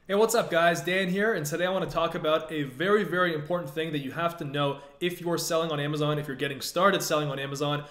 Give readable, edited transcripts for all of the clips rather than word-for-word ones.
Hey, what's up guys? Dan here, and today I want to talk about a very, very important thing that you have to know if you're selling on Amazon, if you're getting started selling on Amazon,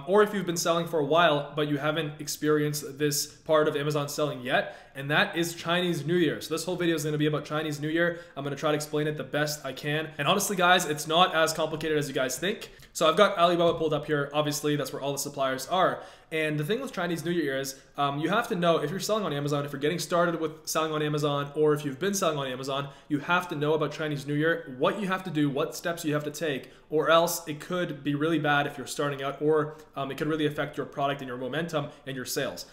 or if you've been selling for a while but you haven't experienced this part of Amazon selling yet, and that is Chinese New Year. So this whole video is going to be about Chinese New Year. I'm going to try to explain it the best I can. And honestly guys, it's not as complicated as you guys think. So I've got Alibaba pulled up here. Obviously, that's where all the suppliers are. And the thing with Chinese New Year is you have to know if you're selling on Amazon, if you're getting started with selling on Amazon, or if you've been selling on Amazon, you have to know about Chinese New Year, what you have to do, what steps you have to take, or else it could be really bad if you're starting out, or it could really affect your product and your momentum and your sales.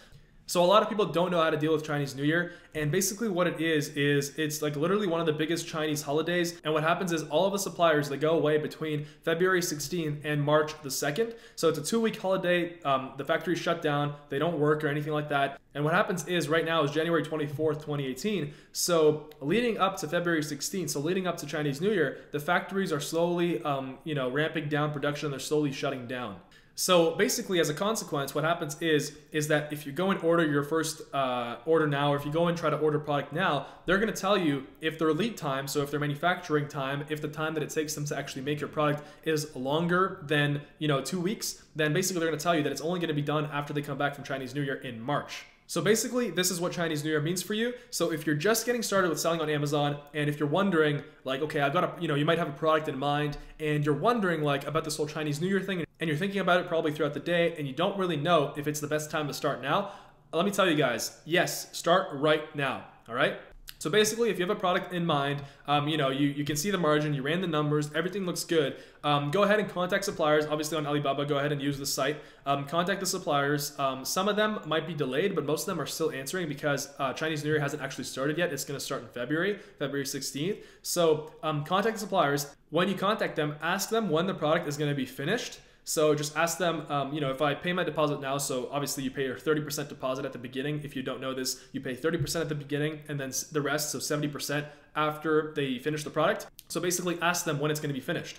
So a lot of people don't know how to deal with Chinese New Year, and basically what it is it's like literally one of the biggest Chinese holidays, and what happens is all of the suppliers, they go away between February 16th and March the 2nd. So it's a 2-week holiday. The factories shut down, they don't work or anything like that. And what happens is right now is January 24th, 2018. So leading up to February 16th, so leading up to Chinese New Year, the factories are slowly ramping down production, they're slowly shutting down. So basically, as a consequence, what happens is that if you go and order your first order now, or if you go and try to order product now, they're going to tell you if their lead time, so if their manufacturing time, if the time that it takes them to actually make your product is longer than 2 weeks, then basically they're going to tell you that it's only going to be done after they come back from Chinese New Year in March. So basically, this is what Chinese New Year means for you. So if you're just getting started with selling on Amazon, and if you're wondering, like, okay, I've got you might have a product in mind, and you're wondering like about this whole Chinese New Year thing, and you're thinking about it probably throughout the day, and you don't really know if it's the best time to start now, let me tell you guys, yes, start right now, all right? So basically, if you have a product in mind, you can see the margin, you ran the numbers, everything looks good. Go ahead and contact suppliers. Obviously on Alibaba, go ahead and use the site. Contact the suppliers. Some of them might be delayed, but most of them are still answering because Chinese New Year hasn't actually started yet. It's going to start in February 16th. So contact the suppliers. When you contact them, ask them when the product is going to be finished. So just ask them, if I pay my deposit now, so obviously you pay your 30% deposit at the beginning. If you don't know this, you pay 30% at the beginning and then the rest, so 70% after they finish the product. So basically ask them when it's going to be finished.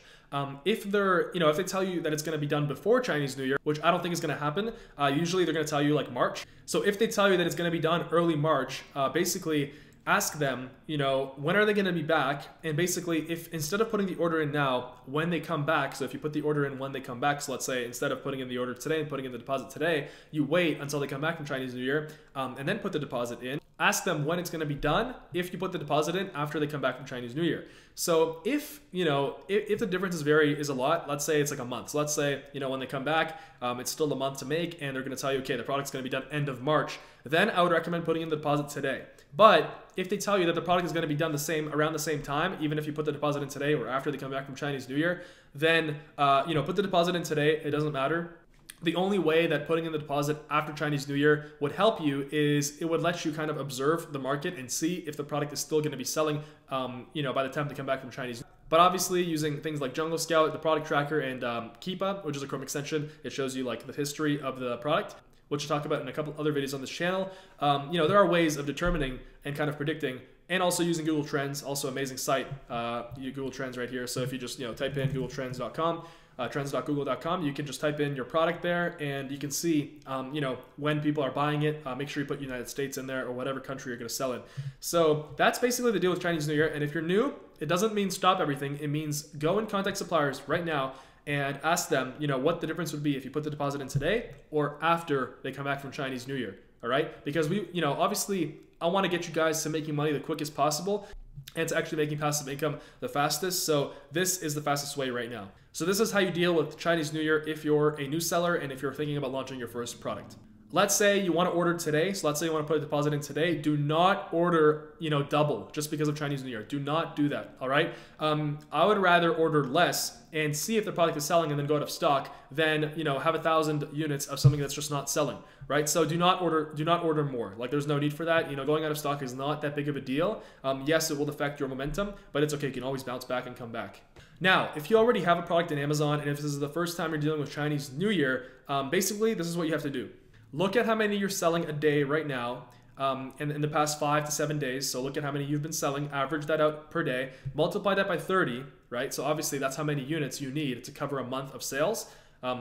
If they're, if they tell you that it's going to be done before Chinese New Year, which I don't think is going to happen, usually they're going to tell you like March. So if they tell you that it's going to be done early March, basically ask them, when are they going to be back? And basically, if instead of putting the order in now, when they come back, so if you put the order in when they come back, so let's say instead of putting in the order today and putting in the deposit today, you wait until they come back from Chinese New Year and then put the deposit in. Ask them when it's going to be done if you put the deposit in after they come back from Chinese New Year. So if the difference is a lot, let's say it's like a month. So let's say when they come back, it's still a month to make, and they're going to tell you, okay, the product's going to be done end of March. Then I would recommend putting in the deposit today. But if they tell you that the product is going to be done around the same time, even if you put the deposit in today or after they come back from Chinese New Year, then put the deposit in today. It doesn't matter. The only way that putting in the deposit after Chinese New Year would help you is it would let you kind of observe the market and see if the product is still going to be selling, by the time they come back from Chinese New Year. But obviously using things like Jungle Scout, the product tracker, and Keepa, which is a Chrome extension, it shows you like the history of the product, which we'll talk about in a couple other videos on this channel. There are ways of determining and kind of predicting, and also using Google Trends, also amazing site, Google Trends right here. So if you just type in googletrends.com, trends.google.com, you can just type in your product there, and you can see when people are buying it. Make sure you put United States in there or whatever country you're going to sell in. So that's basically the deal with Chinese New Year. And if you're new, it doesn't mean stop everything. It means go and contact suppliers right now and ask them, what the difference would be if you put the deposit in today or after they come back from Chinese New Year. All right, because obviously I want to get you guys to making money the quickest possible and to actually making passive income the fastest. So this is the fastest way right now. So this is how you deal with Chinese New Year if you're a new seller and if you're thinking about launching your first product. Let's say you want to order today. So let's say you want to put a deposit in today. Do not order, double just because of Chinese New Year. Do not do that. All right. I would rather order less and see if the product is selling and then go out of stock than, have 1,000 units of something that's just not selling. Right. So do not order more. Like there's no need for that. Going out of stock is not that big of a deal. Yes, it will affect your momentum, but it's okay. You can always bounce back and come back. Now, if you already have a product in Amazon and if this is the first time you're dealing with Chinese New Year, basically this is what you have to do. Look at how many you're selling a day right now in the past 5 to 7 days. So look at how many you've been selling, average that out per day, multiply that by 30, right? So obviously that's how many units you need to cover a month of sales,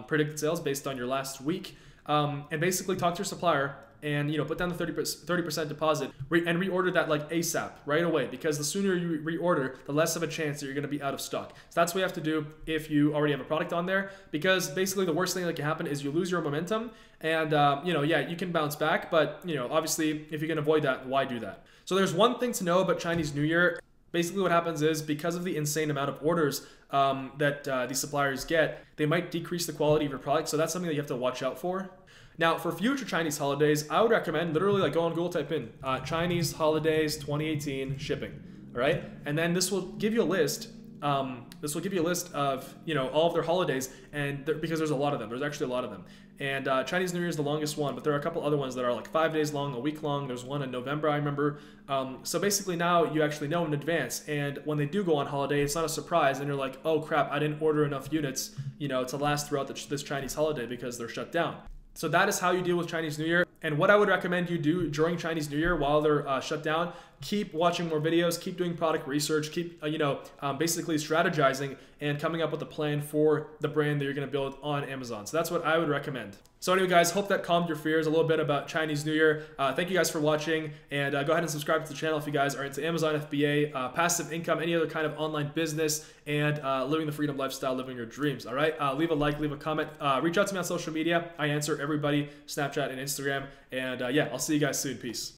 predicted sales based on your last week. And basically talk to your supplier and put down the 30% deposit and reorder that like ASAP right away, because the sooner you reorder, the less of a chance that you're going to be out of stock. So that's what you have to do if you already have a product on there, because basically the worst thing that can happen is you lose your momentum, and yeah, you can bounce back, but obviously if you can avoid that, why do that? So there's one thing to know about Chinese New Year. Basically what happens is, because of the insane amount of orders that these suppliers get, they might decrease the quality of your product. So that's something that you have to watch out for. Now, for future Chinese holidays, I would recommend literally like go on Google, type in Chinese holidays 2018 shipping, all right? And then this will give you a list. This will give you a list of all of their holidays, and because there's a lot of them. There's actually a lot of them. And Chinese New Year is the longest one, but there are a couple other ones that are like 5 days long, a week long. There's one in November, I remember. So basically now you actually know in advance, and when they do go on holiday, it's not a surprise, and you're like, oh crap, I didn't order enough units, to last throughout this Chinese holiday because they're shut down. So that is how you deal with Chinese New Year. And what I would recommend you do during Chinese New Year while they're shut down, keep watching more videos, keep doing product research, keep basically strategizing and coming up with a plan for the brand that you're going to build on Amazon. So that's what I would recommend. So anyway, guys, hope that calmed your fears a little bit about Chinese New Year. Thank you guys for watching, and go ahead and subscribe to the channel if you guys are into Amazon FBA, passive income, any other kind of online business, and living the freedom lifestyle, living your dreams. All right, leave a like, leave a comment, reach out to me on social media. I answer everybody, Snapchat and Instagram, and yeah, I'll see you guys soon. Peace.